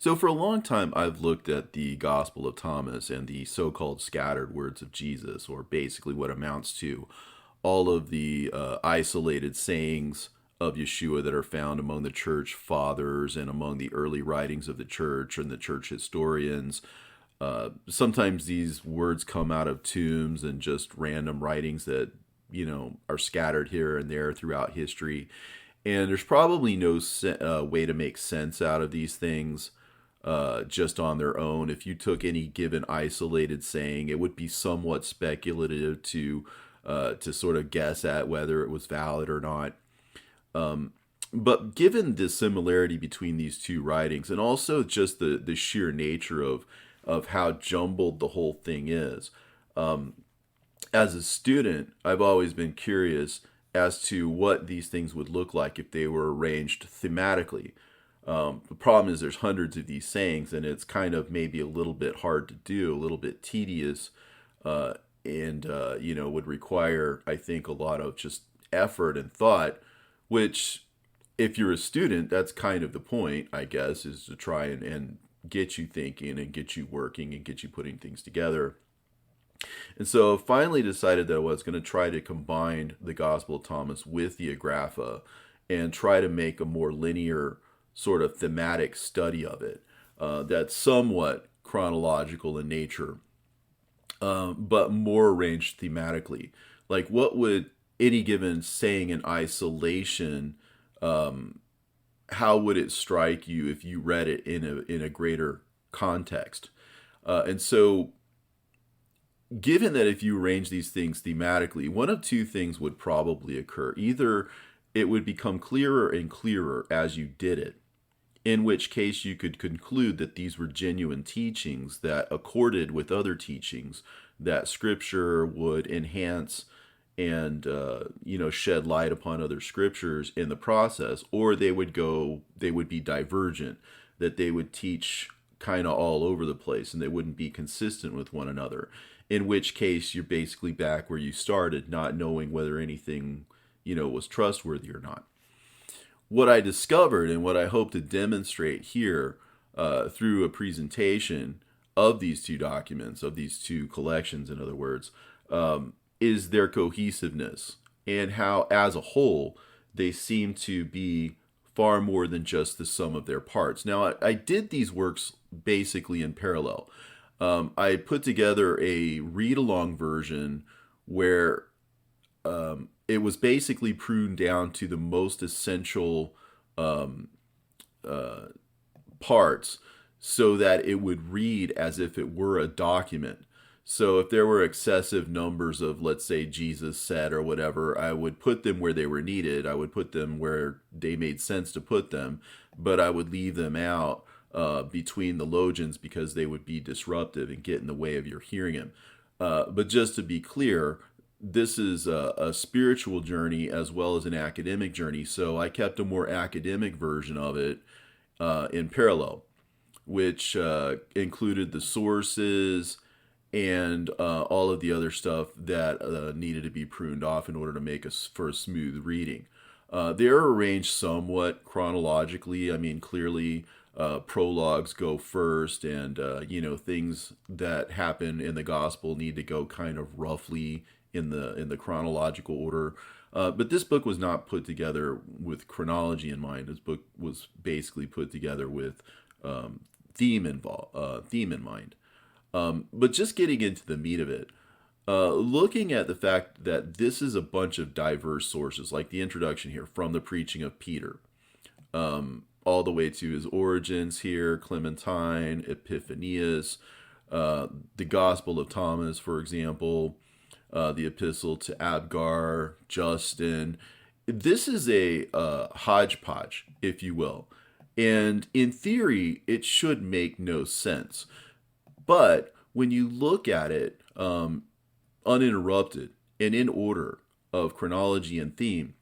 So for a long time, I've looked at the Gospel of Thomas and the so-called scattered words of Jesus, or basically what amounts to all of the isolated sayings of Yeshua that are found among the church fathers and among the early writings of the church and the church historians. Sometimes these words come out of tombs and just random writings that, are scattered here and there throughout history. And there's probably no way to make sense out of these things just on their own. If you took any given isolated saying, it would be somewhat speculative to sort of guess at whether it was valid or not. But given the similarity between these two writings, and also just the sheer nature of how jumbled the whole thing is, as a student, I've always been curious as to what these things would look like if they were arranged thematically. The problem is there's hundreds of these sayings, and it's kind of maybe a little bit hard to do, a little bit tedious, and would require, I think, a lot of just effort and thought, which, if you're a student, that's kind of the point, I guess, is to try and get you thinking and get you working and get you putting things together. And so I finally decided that I was going to try to combine the Gospel of Thomas with the Agrapha and try to make a more linear sort of thematic study of it that's somewhat chronological in nature, but more arranged thematically. Like, what would any given saying in isolation, how would it strike you if you read it in a greater context? And so, given that if you arrange these things thematically, one of two things would probably occur. Either it would become clearer and clearer as you did it, in which case you could conclude that these were genuine teachings that accorded with other teachings, that Scripture would enhance and shed light upon other scriptures in the process, or they would be divergent, that they would teach kind of all over the place and they wouldn't be consistent with one another, in which case you're basically back where you started, not knowing whether anything was trustworthy or not. What I discovered, and what I hope to demonstrate here through a presentation of these two documents, of these two collections, in other words, is their cohesiveness, and how, as a whole, they seem to be far more than just the sum of their parts. Now, I did these works basically in parallel. I put together a read-along version where it was basically pruned down to the most essential parts so that it would read as if it were a document. So if there were excessive numbers of, let's say, Jesus said or whatever, I would put them where they were needed. I would put them where they made sense to put them, but I would leave them out between the logians because they would be disruptive and get in the way of your hearing him. But just to be clear, this is a spiritual journey as well as an academic journey. So I kept a more academic version of it in parallel, which included the sources and all of the other stuff that needed to be pruned off in order to make us for a smooth reading. They're arranged somewhat chronologically. I mean, clearly prologues go first, and things that happen in the gospel need to go kind of roughly in the chronological order. But this book was not put together with chronology in mind. This book was basically put together with theme in mind. But just getting into the meat of it, looking at the fact that this is a bunch of diverse sources, like the introduction here, from the preaching of Peter, all the way to his origins here, Clementine, Epiphanius, the Gospel of Thomas, for example, the Epistle to Abgar, Justin. This is a hodgepodge, if you will. And in theory, it should make no sense. But when you look at it uninterrupted and in order of chronology and theme,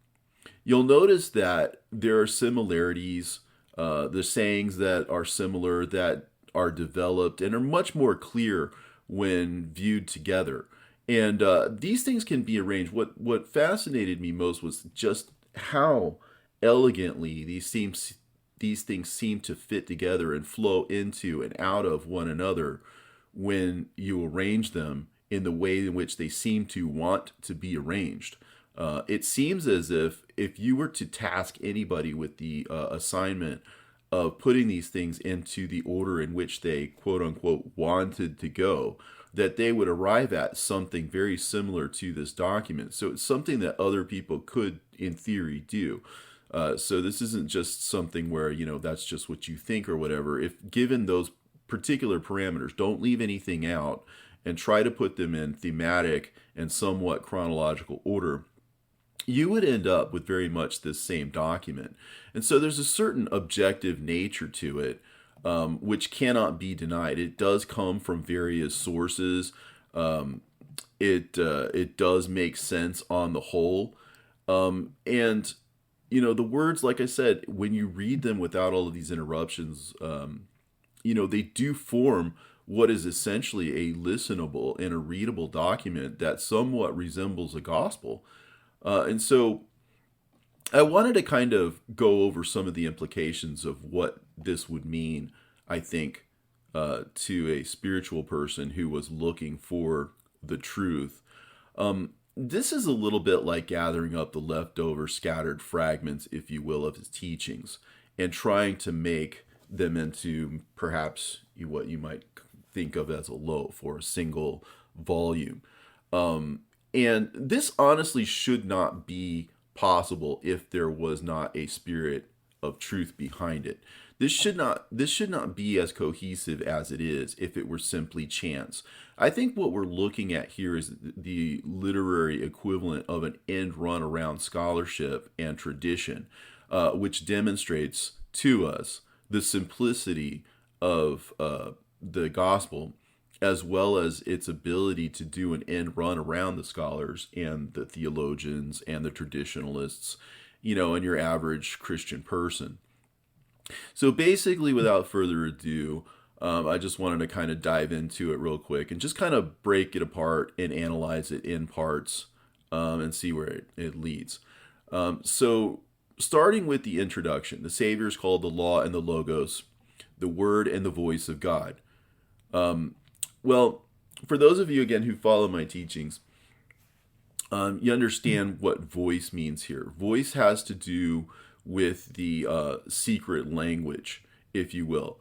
you'll notice that there are similarities, the sayings that are similar, that are developed and are much more clear when viewed together. And these things can be arranged. What fascinated me most was just how elegantly these these things seem to fit together and flow into and out of one another when you arrange them in the way in which they seem to want to be arranged. It seems as if you were to task anybody with the assignment of putting these things into the order in which they quote unquote wanted to go, that they would arrive at something very similar to this document. So it's something that other people could, in theory, do. So this isn't just something where, that's just what you think or whatever. If given those particular parameters, don't leave anything out and try to put them in thematic and somewhat chronological order, you would end up with very much this same document. And so there's a certain objective nature to it, which cannot be denied. It does come from various sources. It does make sense on the whole. And the words, like I said, when you read them without all of these interruptions, they do form what is essentially a listenable and a readable document that somewhat resembles a gospel. And so I wanted to kind of go over some of the implications of what this would mean, I think, to a spiritual person who was looking for the truth. This is a little bit like gathering up the leftover scattered fragments, if you will, of his teachings and trying to make them into perhaps what you might think of as a loaf or a single volume. And this honestly should not be possible if there was not a spirit of truth behind it. This should not be as cohesive as it is if it were simply chance. I think what we're looking at here is the literary equivalent of an end run around scholarship and tradition, which demonstrates to us the simplicity of the gospel, as well as its ability to do an end run around the scholars and the theologians and the traditionalists, and your average Christian person. So basically, without further ado, I just wanted to kind of dive into it real quick and just kind of break it apart and analyze it in parts, and see where it leads. So starting with the introduction, the Savior is called the Law and the Logos, the Word and the Voice of God. Well, for those of you, again, who follow my teachings, you understand what voice means here. Voice has to do with the secret language, if you will,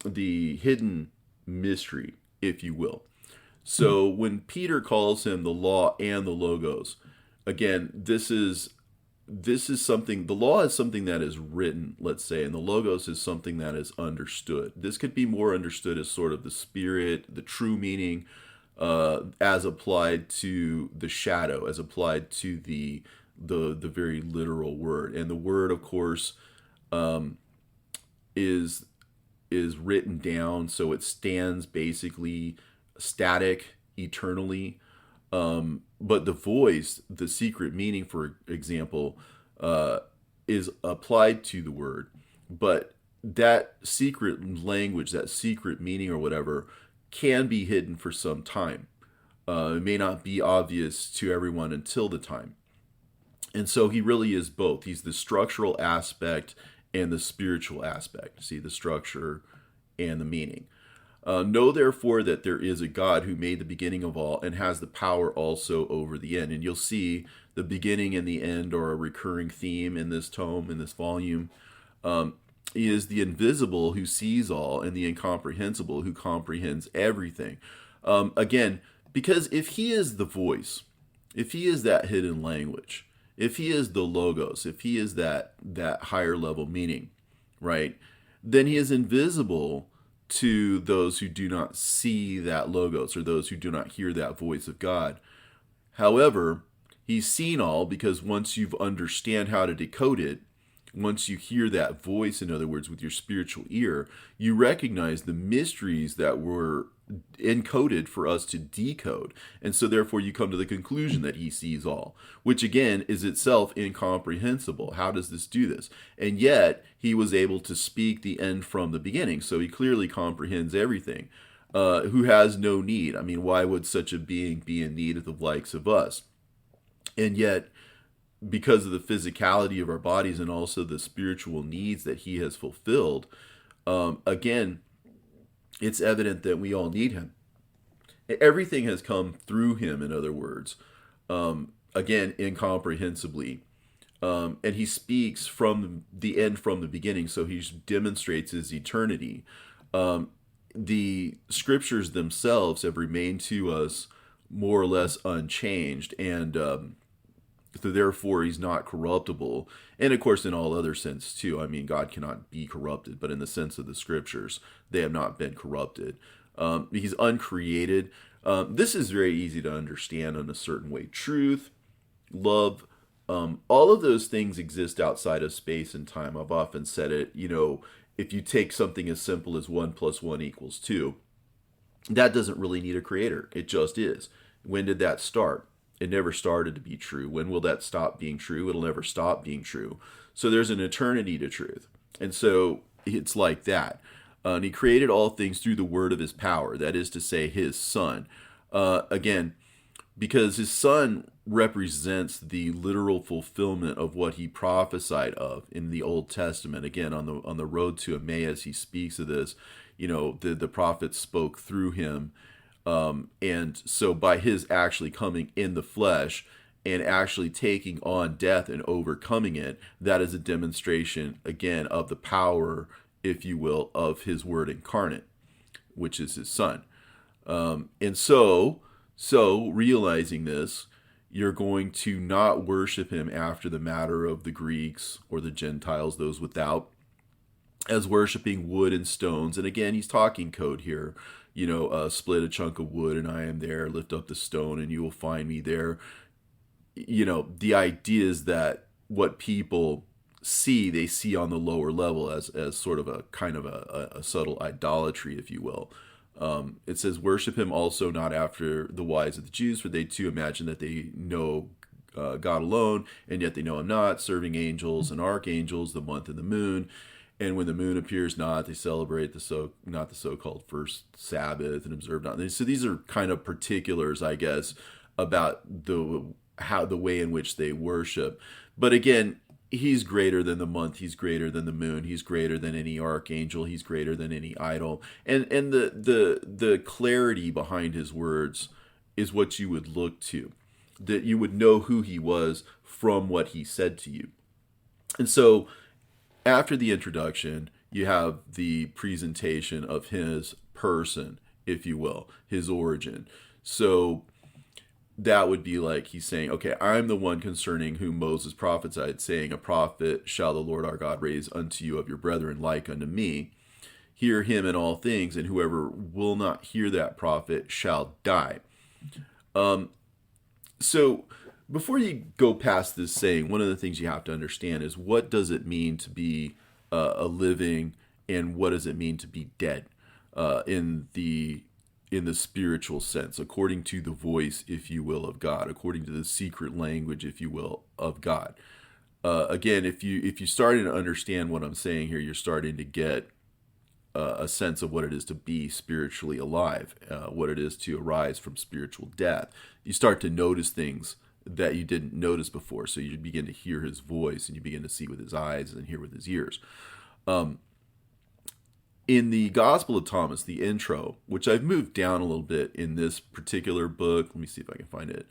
the hidden mystery, if you will. So when Peter calls him the law and the logos, again, this is something, the law is something that is written, let's say, and the logos is something that is understood. This could be more understood as sort of the spirit, the true meaning, as applied to the shadow, as applied to the very literal word. And the word, of course, is written down, so it stands basically static eternally. But the voice, the secret meaning, for example, is applied to the word. But that secret language, that secret meaning or whatever, can be hidden for some time. It may not be obvious to everyone until the time. And so he really is both. He's the structural aspect and the spiritual aspect. See, the structure and the meaning. Know therefore that there is a God who made the beginning of all and has the power also over the end. And you'll see the beginning and the end are a recurring theme in this tome, in this volume. He is the invisible who sees all and the incomprehensible who comprehends everything. Again, because if he is the voice, if he is that hidden language, if he is the logos, if he is that higher level meaning, right, then he is invisible to those who do not see that logos or those who do not hear that voice of God. However, he's seen all because once you understand how to decode it, once you hear that voice, in other words, with your spiritual ear, you recognize the mysteries that were encoded for us to decode. And so therefore you come to the conclusion that he sees all, which again is itself incomprehensible. How does this do this? And yet he was able to speak the end from the beginning. So he clearly comprehends everything, who has no need. I mean, why would such a being be in need of the likes of us? And yet because of the physicality of our bodies and also the spiritual needs that he has fulfilled, again, it's evident that we all need him. Everything has come through him, in other words, again, incomprehensibly. And he speaks from the end, from the beginning, so he demonstrates his eternity. The scriptures themselves have remained to us more or less unchanged, and so therefore he's not corruptible. And of course, in all other sense too. I mean, God cannot be corrupted, but in the sense of the scriptures, they have not been corrupted. He's uncreated. This is very easy to understand in a certain way. Truth, love, all of those things exist outside of space and time. I've often said it, if you take something as simple as 1 + 1 = 2, that doesn't really need a creator. It just is. When did that start? It never started to be true. When will that stop being true? It'll never stop being true. So there's an eternity to truth. And so it's like that. And he created all things through the word of his power. That is to say, his son. Again, because his son represents the literal fulfillment of what he prophesied of in the Old Testament. Again, on the road to Emmaus, he speaks of this. The prophets spoke through him. And so by his actually coming in the flesh and actually taking on death and overcoming it, that is a demonstration, again, of the power, if you will, of his word incarnate, which is his son. And so realizing this, you're going to not worship him after the matter of the Greeks or the Gentiles, those without, as worshiping wood and stones. And again, he's talking code here. Split a chunk of wood and I am there. Lift up the stone and you will find me there. The idea is that what people see, they see on the lower level as sort of a kind of a subtle idolatry, if you will. It says, worship him also not after the wise of the Jews, for they too imagine that they know God alone, and yet they know him not, serving angels and archangels, the month and the moon. And when the moon appears not, they celebrate not the so-called first Sabbath and observe not. So these are kind of particulars, I guess, about the way in which they worship. But again, he's greater than the month, he's greater than the moon, he's greater than any archangel, he's greater than any idol. And the clarity behind his words is what you would look to, that you would know who he was from what he said to you. And so after the introduction, you have the presentation of his person, if you will, his origin. So that would be like he's saying, okay, I'm the one concerning whom Moses prophesied, saying, a prophet shall the Lord our God raise unto you of your brethren like unto me. Hear him in all things, and whoever will not hear that prophet shall die. So before you go past this saying, one of the things you have to understand is, what does it mean to be a living, and what does it mean to be dead in the spiritual sense, according to the voice, if you will, of God, according to the secret language, if you will, of God. Again, if you starting to understand what I'm saying here, you're starting to get a sense of what it is to be spiritually alive, what it is to arise from spiritual death. You start to notice things that you didn't notice before. So you begin to hear his voice, and you begin to see with his eyes and hear with his ears. In the Gospel of Thomas, the intro, which I've moved down a little bit in this particular book, let me see if I can find it.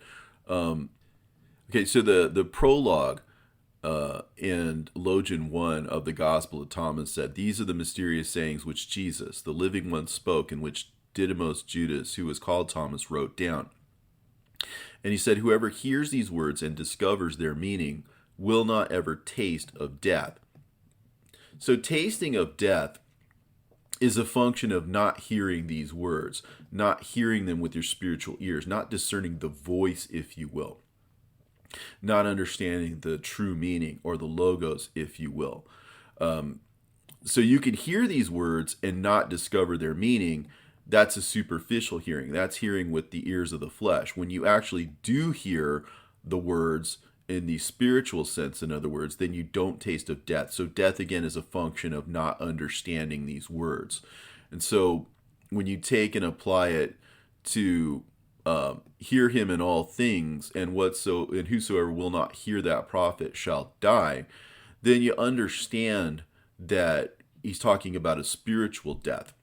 Okay, so the prologue and Logion 1 of the Gospel of Thomas said, these are the mysterious sayings which Jesus, the living one, spoke, and which Didymus Judas, who was called Thomas, wrote down. And he said, whoever hears these words and discovers their meaning will not ever taste of death. So tasting of death is a function of not hearing these words, not hearing them with your spiritual ears, not discerning the voice, if you will, not understanding the true meaning, or the logos, if you will. So you can hear these words and not discover their meaning. That's a superficial hearing. That's hearing with the ears of the flesh. When you actually do hear the words in the spiritual sense, in other words, then you don't taste of death. So death, again, is a function of not understanding these words. And so when you take and apply it to hear him in all things, and whosoever will not hear that prophet shall die, then you understand that he's talking about a spiritual death.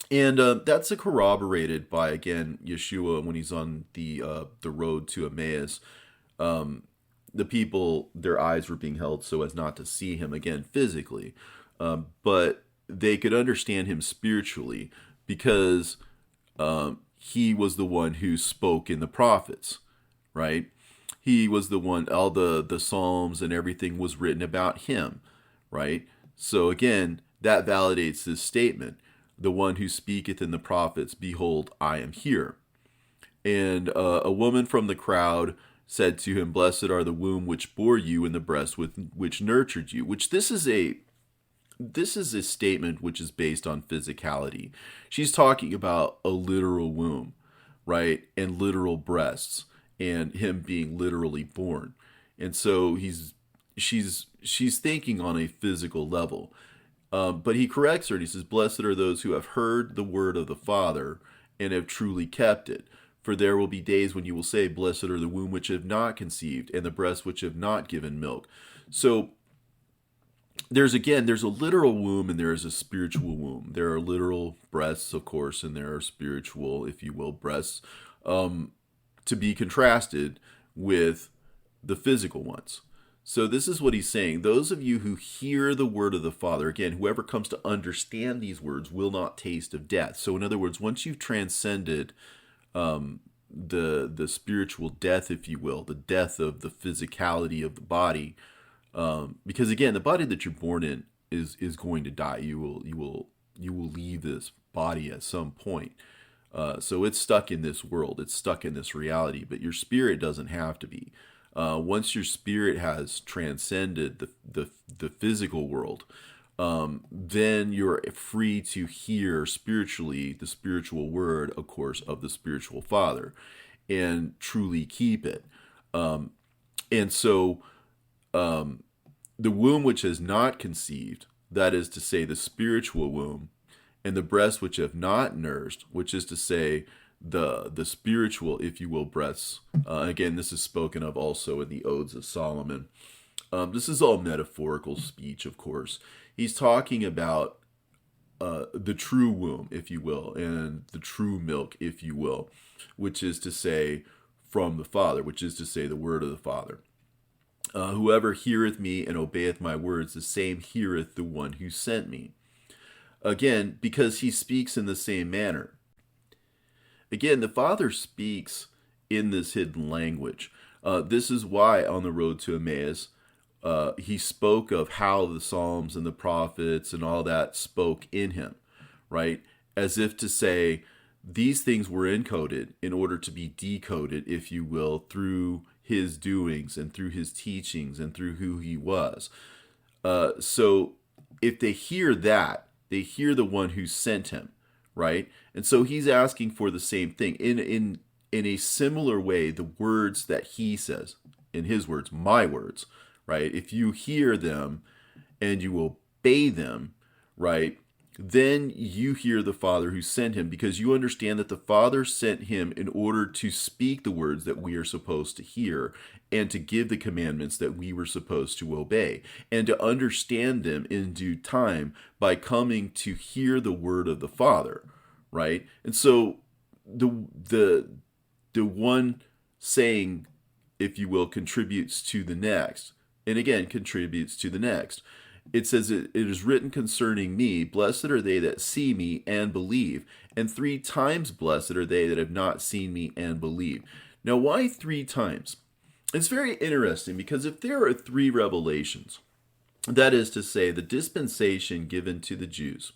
And that's corroborated by, again, Yeshua when he's on the road to Emmaus. The people, their eyes were being held so as not to see him again physically, but they could understand him spiritually because he was the one who spoke in the prophets, right? He was the one, all the Psalms and everything was written about him, right? So again, that validates this statement. The one who speaketh in the prophets, behold, I am here. And a woman from the crowd said to him, blessed are the womb which bore you and the breast which nurtured you. Which this is a statement which is based on physicality. She's talking about a literal womb, right? And literal breasts and him being literally born. And so she's thinking on a physical level. But he corrects her and he says, blessed are those who have heard the word of the Father and have truly kept it. For there will be days when you will say, blessed are the womb which have not conceived and the breasts which have not given milk. So there's a literal womb and there is a spiritual womb. There are literal breasts, of course, and there are spiritual, if you will, breasts, to be contrasted with the physical ones. So this is what he's saying. Those of you who hear the word of the Father, again, whoever comes to understand these words will not taste of death. So in other words, once you've transcended the spiritual death, if you will, the death of the physicality of the body, because again, the body that you're born in is going to die. You will leave this body at some point. So it's stuck in this world. It's stuck in this reality. But your spirit doesn't have to be. Once your spirit has transcended the physical world, then you're free to hear spiritually the spiritual word, of course, of the spiritual Father, and truly keep it. And so the womb which has not conceived, that is to say the spiritual womb, and the breasts which have not nursed, which is to say the spiritual, if you will, breasts. Again, this is spoken of also in the Odes of Solomon. This is all metaphorical speech, of course. He's talking about the true womb, if you will, and the true milk, if you will, which is to say from the Father, which is to say the word of the Father. Whoever heareth me and obeyeth my words, the same heareth the one who sent me. Again, because he speaks in the same manner. Again, the Father speaks in this hidden language. This is why on the road to Emmaus, he spoke of how the Psalms and the prophets and all that spoke in him, right? As if to say, these things were encoded in order to be decoded, if you will, through his doings and through his teachings and through who he was. So if they hear that, they hear the one who sent him, right? And so he's asking for the same thing. In a similar way, the words that he says, in his words, my words, right? If you hear them and you obey them, right, then you hear the Father who sent him, because you understand that the Father sent him in order to speak the words that we are supposed to hear and to give the commandments that we were supposed to obey, and to understand them in due time by coming to hear the word of the Father, right? And so the one saying, if you will, contributes to the next, and again contributes to the next. It says, it is written concerning me, blessed are they that see me and believe. And 3 times blessed are they that have not seen me and believe. Now, why 3 times? It's very interesting, because if there are 3 revelations, that is to say, the dispensation given to the Jews,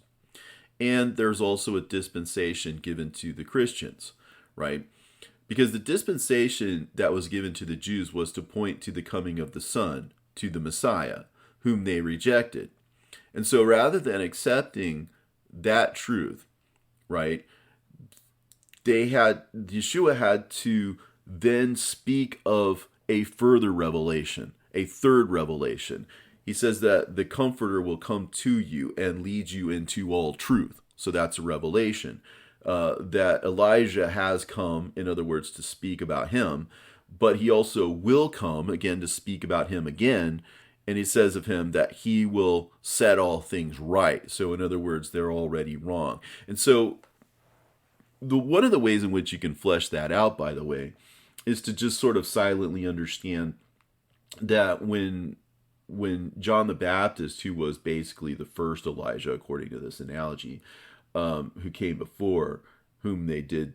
and there's also a dispensation given to the Christians, right? Because the dispensation that was given to the Jews was to point to the coming of the Son, to the Messiah, whom they rejected. And so rather than accepting that truth, right, Yeshua had to then speak of a further revelation, a third revelation. He says that the Comforter will come to you and lead you into all truth. So that's a revelation. that Elijah has come, in other words, to speak about him, but he also will come again to speak about him again. And he says of him that he will set all things right. So, in other words, they're already wrong. And so, one of the ways in which you can flesh that out, by the way, is to just sort of silently understand that when John the Baptist, who was basically the first Elijah, according to this analogy, who came before, whom they did,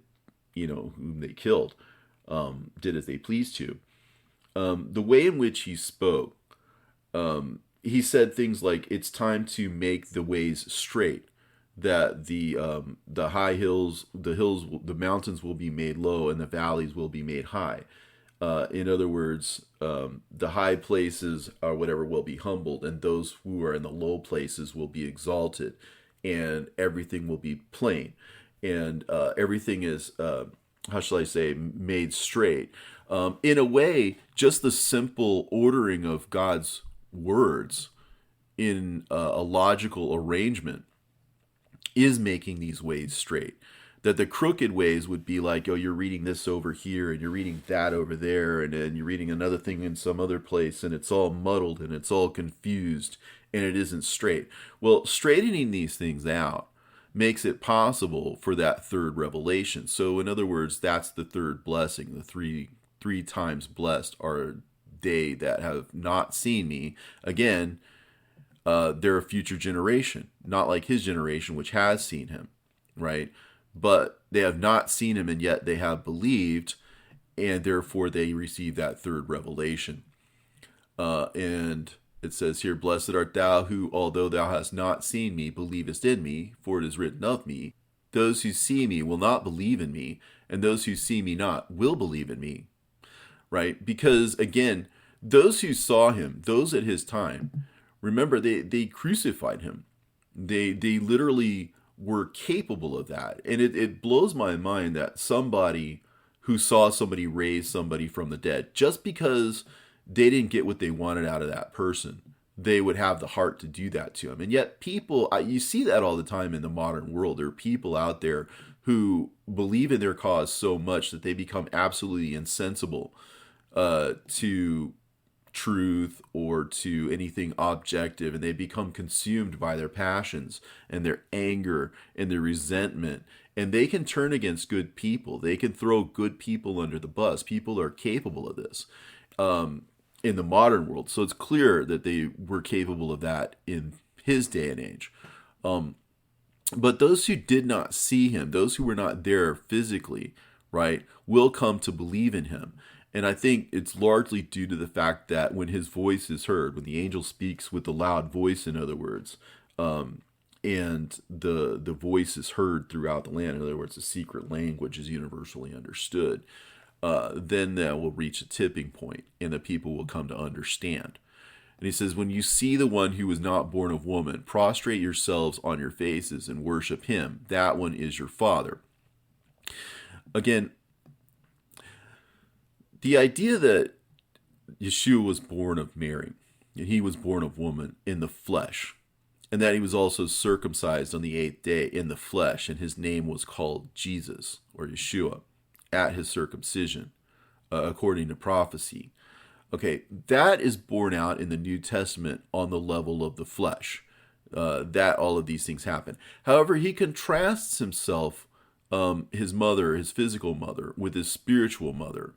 whom they killed, did as they pleased to, the way in which he spoke, he said things like, "It's time to make the ways straight. That the high hills, the mountains will be made low, and the valleys will be made high." In other words, the high places or whatever will be humbled, and those who are in the low places will be exalted, and everything will be plain, and everything is, how shall I say, made straight. In a way, just the simple ordering of God's words in a logical arrangement is making these ways straight. That the crooked ways would be like, oh, you're reading this over here, and you're reading that over there, and then you're reading another thing in some other place, and it's all muddled, and it's all confused, and it isn't straight. Well, straightening these things out makes it possible for that third revelation. So, in other words, that's the third blessing. The three times blessed are they that have not seen me. Again, they're a future generation, not like his generation, which has seen him, right? But they have not seen him, and yet they have believed, and therefore they receive that third revelation. And it says here, "Blessed art thou who, although thou hast not seen me, believest in me, for it is written of me, those who see me will not believe in me, and those who see me not will believe in me." Right? Because, again, those who saw him, those at his time, remember, they crucified him. They literally were capable of that. And it blows my mind that somebody who saw somebody raise somebody from the dead, just because they didn't get what they wanted out of that person, they would have the heart to do that to him. And yet people, you see that all the time in the modern world. There are people out there who believe in their cause so much that they become absolutely insensible to truth or to anything objective, and they become consumed by their passions and their anger and their resentment, and they can turn against good people. They can throw good people under the bus. People are capable of this in the modern world, so it's clear that they were capable of that in his day and age. But those who did not see him, those who were not there physically, right, will come to believe in him. And I think it's largely due to the fact that when his voice is heard, when the angel speaks with a loud voice, in other words, and the voice is heard throughout the land, in other words, the secret language is universally understood, then that will reach a tipping point, and the people will come to understand. And he says, "When you see the one who was not born of woman, prostrate yourselves on your faces and worship him. That one is your father." Again, the idea that Yeshua was born of Mary, and he was born of woman in the flesh, and that he was also circumcised on the 8th day in the flesh, and his name was called Jesus, or Yeshua, at his circumcision, according to prophecy. Okay, that is borne out in the New Testament on the level of the flesh, that all of these things happen. However, he contrasts himself, his mother, his physical mother, with his spiritual mother,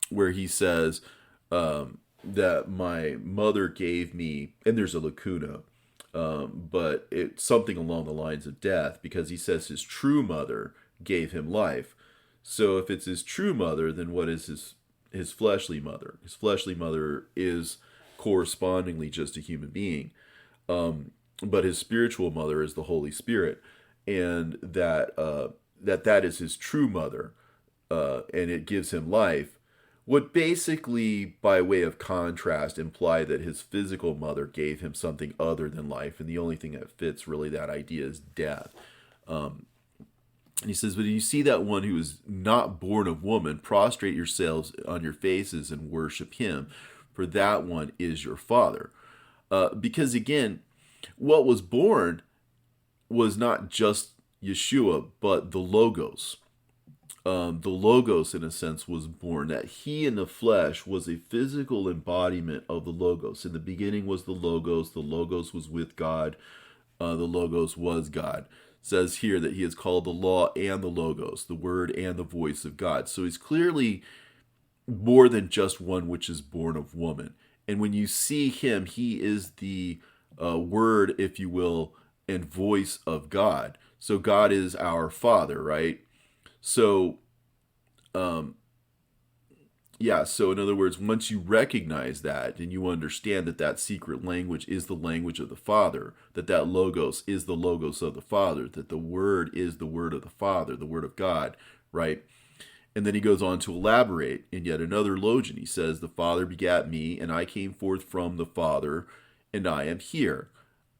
where he says that my mother gave me, and there's a lacuna, but it's something along the lines of death, because he says his true mother gave him life. So if it's his true mother, then what is his fleshly mother? His fleshly mother is correspondingly just a human being, but his spiritual mother is the Holy Spirit, and that is his true mother. And it gives him life, would basically, by way of contrast, imply that his physical mother gave him something other than life, and the only thing that fits really that idea is death. And he says, "But you see that one who is not born of woman, prostrate yourselves on your faces and worship him, for that one is your father." Because again, what was born was not just Yeshua, but the Logos. The Logos, in a sense, was born. That he in the flesh was a physical embodiment of the Logos. In the beginning was the Logos. The Logos was with God. The Logos was God. It says here that he is called the law and the Logos, the word and the voice of God. So he's clearly more than just one which is born of woman. And when you see him, he is the word, if you will, and voice of God. So God is our Father, right? So, so in other words, once you recognize that and you understand that that secret language is the language of the Father, that that Logos is the Logos of the Father, that the Word is the Word of the Father, the Word of God, right? And then he goes on to elaborate in yet another logion. He says, the Father begat me, and I came forth from the Father, and I am here.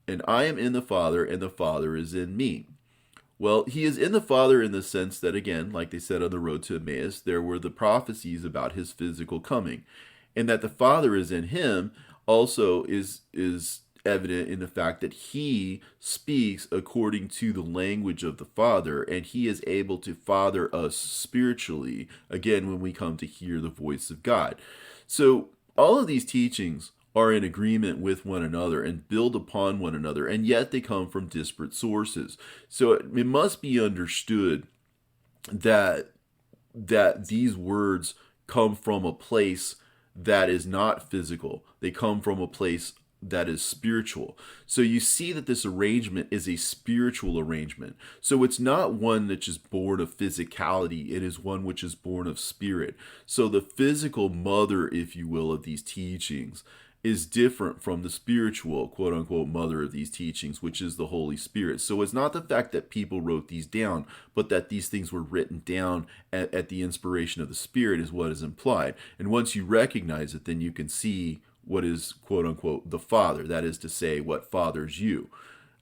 And I am in the Father, and the Father is in me. Well, he is in the Father in the sense that, again, like they said on the road to Emmaus, there were the prophecies about his physical coming. And that the Father is in him also is evident in the fact that he speaks according to the language of the Father, and he is able to father us spiritually, again, when we come to hear the voice of God. So all of these teachings are in agreement with one another and build upon one another, and yet they come from disparate sources. So it must be understood that these words come from a place that is not physical. They come from a place that is spiritual. So you see that this arrangement is a spiritual arrangement. So it's not one that is born of physicality, it is one which is born of spirit. So the physical mother, if you will, of these teachings is different from the spiritual, quote unquote, mother of these teachings, which is the Holy Spirit. So it's not the fact that people wrote these down, but that these things were written down at the inspiration of the Spirit is what is implied. And once you recognize it, then you can see what is, quote unquote, the Father. That is to say, what fathers you,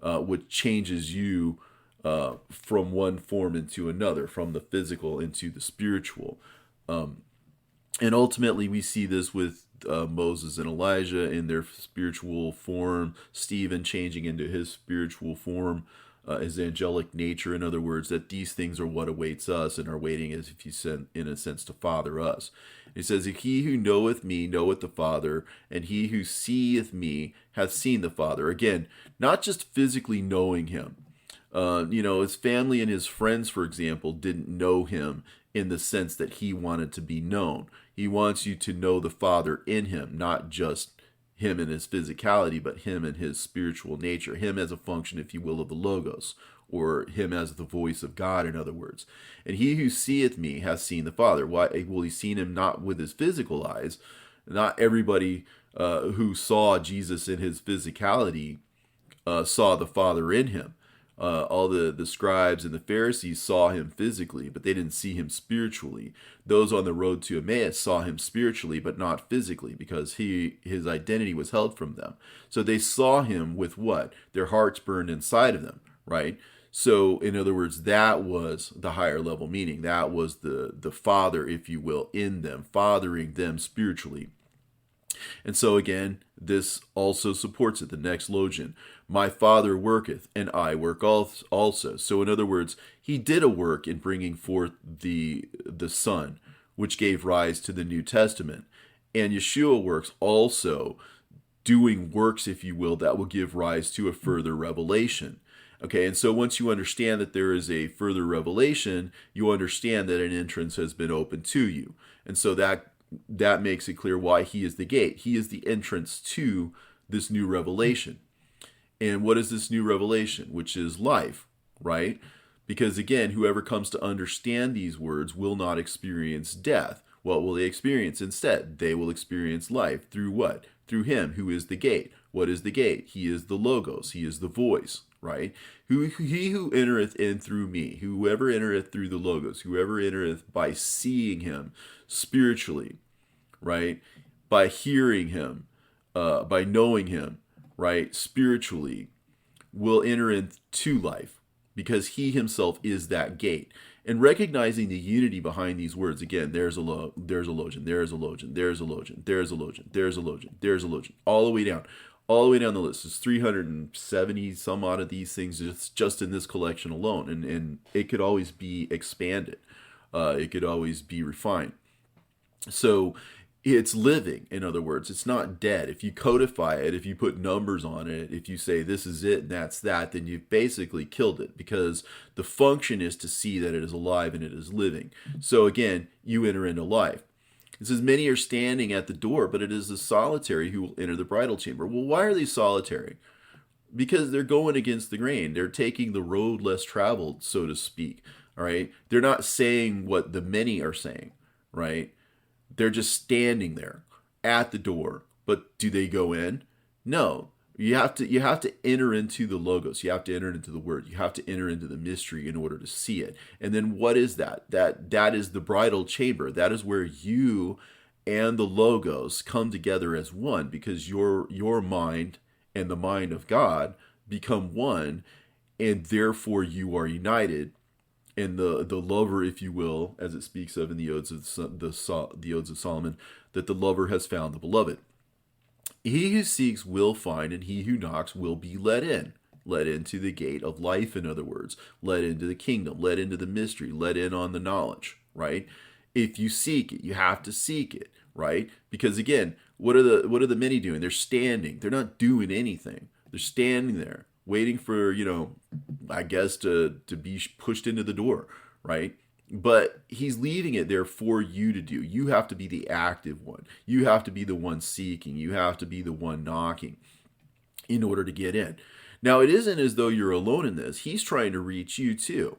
what changes you from one form into another, from the physical into the spiritual. And ultimately, we see this with Moses and Elijah in their spiritual form, Stephen changing into his spiritual form, his angelic nature. In other words, that these things are what awaits us and are waiting, as if you said, in a sense, to father us. He says, he who knoweth me knoweth the Father, and he who seeth me hath seen the Father. Again, not just physically knowing him. His family and his friends, for example, didn't know him in the sense that he wanted to be known. He wants you to know the Father in him, not just him in his physicality, but him in his spiritual nature, him as a function, if you will, of the Logos, or him as the voice of God, in other words. And he who seeth me hath seen the Father. Why? Well, he's seen him not with his physical eyes. Not everybody who saw Jesus in his physicality saw the Father in him. All the scribes and the Pharisees saw him physically, but they didn't see him spiritually. Those on the road to Emmaus saw him spiritually, but not physically, because his identity was held from them. So they saw him with what? Their hearts burned inside of them, right? So, in other words, that was the higher level meaning. That was the Father, if you will, in them, fathering them spiritually. And so again, this also supports it. The next logion, my Father worketh, and I work also. So in other words, he did a work in bringing forth the Son, which gave rise to the New Testament. And Yeshua works also, doing works, if you will, that will give rise to a further revelation. Okay, and so once you understand that there is a further revelation, you understand that an entrance has been opened to you. And so that makes it clear why he is the gate. He is the entrance to this new revelation. And what is this new revelation? Which is life, right? Because again, whoever comes to understand these words will not experience death. What will they experience instead? They will experience life. Through what? Through him who is the gate. What is the gate? He is the Logos. He is the voice, right? He who entereth in through me, whoever entereth through the Logos, whoever entereth by seeing him spiritually, right? By hearing him, by knowing him, right? Spiritually, will enter into life, because he himself is that gate. And recognizing the unity behind these words, again, there's a logion, there's a logion, there's a logion, there's a logion, there's a logion, there's a logion, all the way down. all the way down the list. There's 370 some odd of these things just in this collection alone, and it could always be expanded. It could always be refined. So it's living. In other words, it's not dead. If you codify it, if you put numbers on it, if you say this is it and that's that, then you've basically killed it, because the function is to see that it is alive and it is living. So again, you enter into life. It says, many are standing at the door, but it is the solitary who will enter the bridal chamber. Well, why are they solitary? Because they're going against the grain. They're taking the road less traveled, so to speak. All right. They're not saying what the many are saying, right? They're just standing there at the door. But do they go in? No. You have to enter into the logos. You have to enter into the word. You have to enter into the mystery in order to see it. And then what is that? That is the bridal chamber. That is where you and the logos come together as one, because your mind and the mind of God become one, and therefore you are united. And the lover, if you will, as it speaks of in the Odes of the Odes of Solomon, that the lover has found the beloved. He who seeks will find, and he who knocks will be let in. Let into the gate of life, in other words. Let into the kingdom. Let into the mystery. Let in on the knowledge, right? If you seek it, you have to seek it, right? Because again, what are the many doing? They're standing. They're not doing anything. They're standing there, waiting for, I guess to be pushed into the door, right? But he's leaving it there for you to do. You have to be the active one. You have to be the one seeking. You have to be the one knocking in order to get in. Now, it isn't as though you're alone in this. He's trying to reach you too.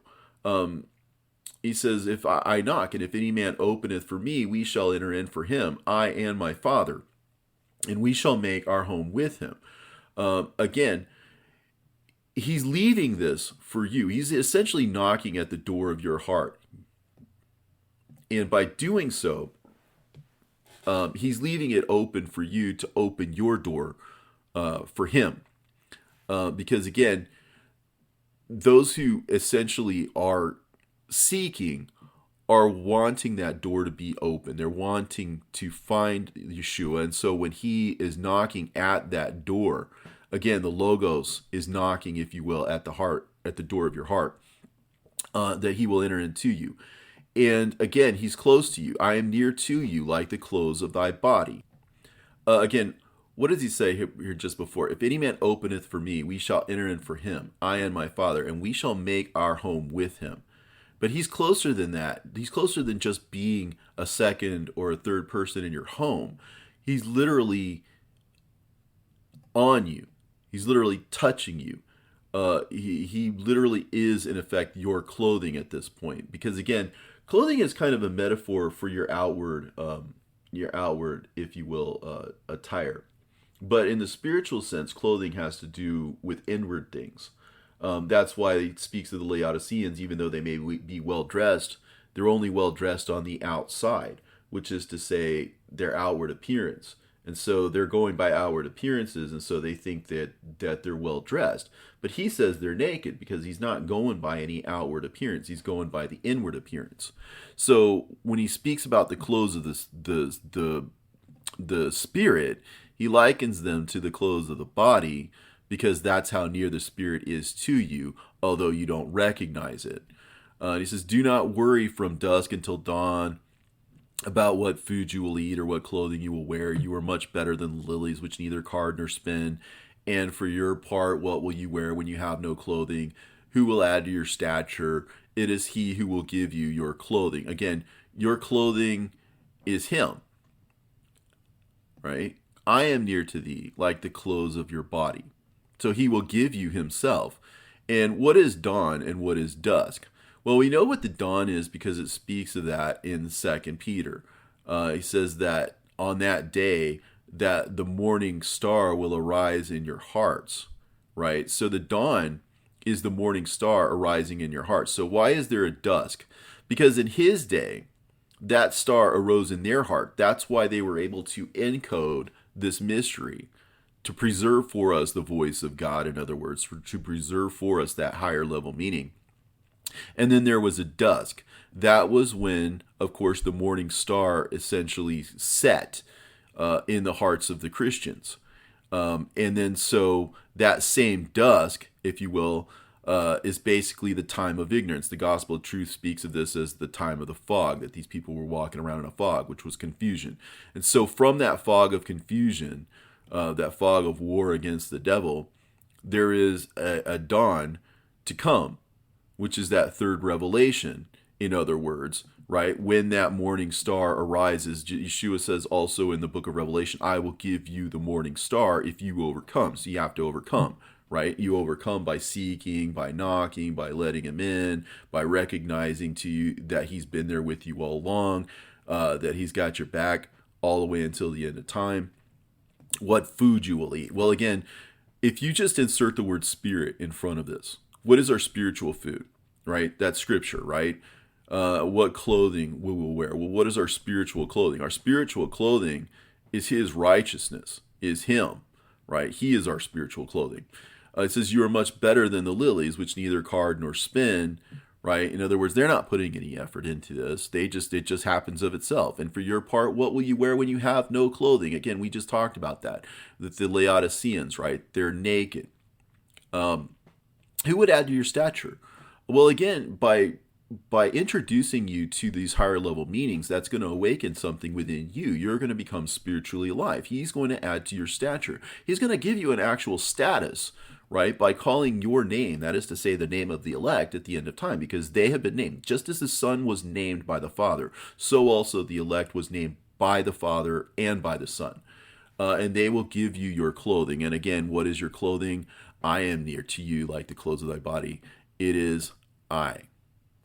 He says, if I knock, and if any man openeth for me, we shall enter in for him, I and my Father, and we shall make our home with him. Again, he's leaving this for you. He's essentially knocking at the door of your heart. And by doing so, he's leaving it open for you to open your door for him. Because again, those who essentially are seeking are wanting that door to be open. They're wanting to find Yeshua. And so when he is knocking at that door, again, the Logos is knocking, if you will, at the heart, at the door of your heart, that he will enter into you. And again, he's close to you. I am near to you like the clothes of thy body. Again, what does he say here just before? If any man openeth for me, we shall enter in for him, I and my Father, and we shall make our home with him. But he's closer than that. He's closer than just being a second or a third person in your home. He's literally on you. He's literally touching you. He literally is, in effect, your clothing at this point. Because again, clothing is kind of a metaphor for your outward, if you will, attire. But in the spiritual sense, clothing has to do with inward things. That's why it speaks of the Laodiceans, even though they may be well dressed, they're only well dressed on the outside, which is to say their outward appearance. And so they're going by outward appearances, and so they think that they're well dressed. But he says they're naked because he's not going by any outward appearance. He's going by the inward appearance. So when he speaks about the clothes of the spirit, he likens them to the clothes of the body, because that's how near the Spirit is to you, although you don't recognize it. And he says, do not worry from dusk until dawn about what food you will eat or what clothing you will wear. You are much better than lilies, which neither card nor spin. And for your part, what will you wear when you have no clothing? Who will add to your stature? It is he who will give you your clothing. Again, your clothing is him, right? I am near to thee like the clothes of your body. So he will give you himself. And what is dawn and what is dusk? Well, we know what the dawn is because it speaks of that in 2 Peter. He says that on that day that the morning star will arise in your hearts, right? So the dawn is the morning star arising in your hearts. So why is there a dusk? Because in his day, that star arose in their heart. That's why they were able to encode this mystery, to preserve for us the voice of God, in other words, to preserve for us that higher level meaning. And then there was a dusk. That was when, of course, the morning star essentially set in the hearts of the Christians. And then so that same dusk, if you will, is basically the time of ignorance. The gospel of truth speaks of this as the time of the fog, that these people were walking around in a fog, which was confusion. And so from that fog of confusion, that fog of war against the devil, there is a dawn to come, which is that third revelation, in other words, right? When that morning star arises, Yeshua says also in the book of Revelation, I will give you the morning star if you overcome. So you have to overcome, right? You overcome by seeking, by knocking, by letting him in, by recognizing to you that he's been there with you all along, that he's got your back all the way until the end of time. What food you will eat. Well, again, if you just insert the word spirit in front of this, what is our spiritual food, right? That's scripture, right? What clothing we will wear. Well, what is our spiritual clothing? Our spiritual clothing is his righteousness, is him, right? He is our spiritual clothing. It says, you are much better than the lilies, which neither card nor spin, right? In other words, they're not putting any effort into this. It just happens of itself. And for your part, what will you wear when you have no clothing? Again, we just talked about that. The Laodiceans, right? They're naked. Who would add to your stature? Well, again, by introducing you to these higher level meanings, that's going to awaken something within you. You're going to become spiritually alive. He's going to add to your stature. He's going to give you an actual status, right? By calling your name, that is to say the name of the elect at the end of time, because they have been named. Just as the Son was named by the Father, so also the elect was named by the Father and by the Son. And they will give you your clothing. And again, what is your clothing? I am near to you like the clothes of thy body. It is I,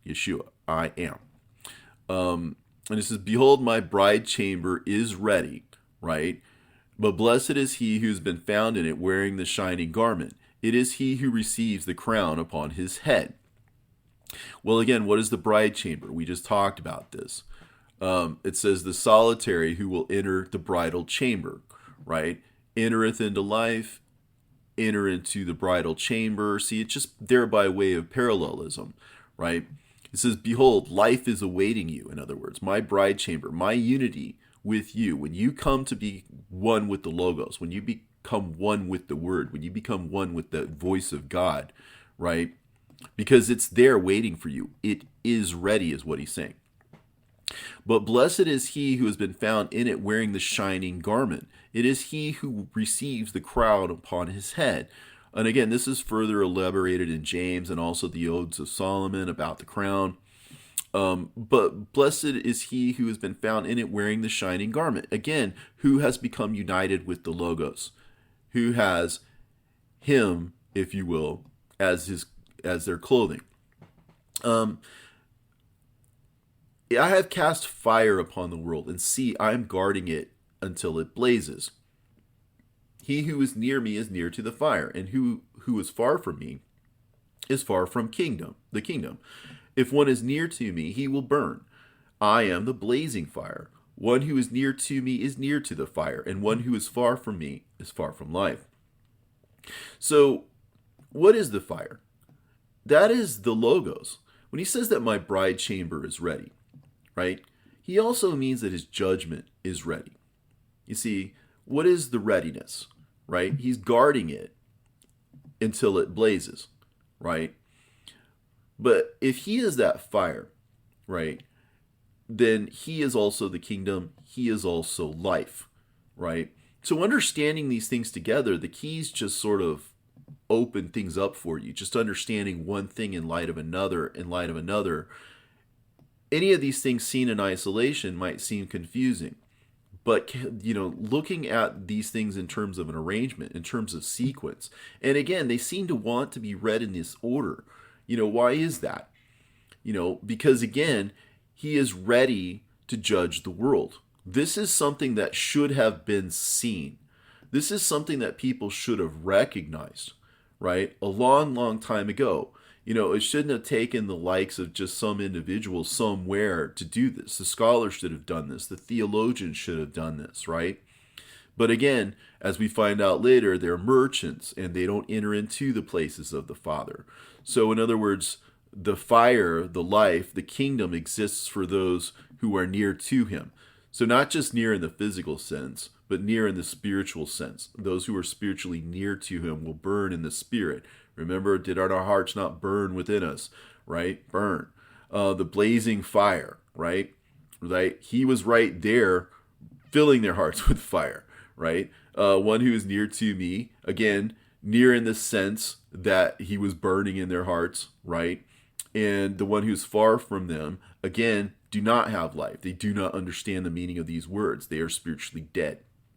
Yeshua, I am. And it says, behold, my bride chamber is ready, right? But blessed is he who has been found in it wearing the shining garment. It is he who receives the crown upon his head. Well, again, what is the bride chamber? We just talked about this. It says the solitary who will enter the bridal chamber, right? Entereth into life, enter into the bridal chamber. See, it's just there by way of parallelism, right? It says, behold, life is awaiting you. In other words, my bride chamber, my unity with you. When you come to be one with the Logos, when you become one with the Word, when you become one with the voice of God, right? Because it's there waiting for you. It is ready, is what he's saying. But blessed is he who has been found in it wearing the shining garment. It is he who receives the crown upon his head. And again, this is further elaborated in James and also the Odes of Solomon about the crown. But blessed is he who has been found in it wearing the shining garment. Again, who has become united with the Logos, who has him, if you will, as their clothing. I have cast fire upon the world, and see, I am guarding it until it blazes. He who is near me is near to the fire, and who is far from me is far from the kingdom. If one is near to me, he will burn. I am the blazing fire. One who is near to me is near to the fire, and one who is far from me is far from life. So, what is the fire? That is the Logos. When he says that my bride chamber is ready, right? He also means that his judgment is ready. You see, what is the readiness, right? He's guarding it until it blazes, right? But if he is that fire, right, then he is also the kingdom. He is also life, right? So understanding these things together, the keys just sort of open things up for you. Just understanding one thing in light of another, Any of these things seen in isolation might seem confusing. But, looking at these things in terms of an arrangement, in terms of sequence, and again, they seem to want to be read in this order. Why is that? Because again, he is ready to judge the world. This is something that should have been seen. This is something that people should have recognized, right? A long, long time ago. It shouldn't have taken the likes of just some individual somewhere to do this. The scholars should have done this. The theologians should have done this, right? But again, as we find out later, they're merchants and they don't enter into the places of the Father. So in other words, the fire, the life, the kingdom exists for those who are near to him. So not just near in the physical sense, but near in the spiritual sense. Those who are spiritually near to him will burn in the spirit. Remember, did our hearts not burn within us? Right? Burn. The blazing fire, right? Right? He was right there filling their hearts with fire, right? One who is near to me, again, near in the sense that he was burning in their hearts, right? And the one who's far from them, again, do not have life. They do not understand the meaning of these words. They are spiritually dead.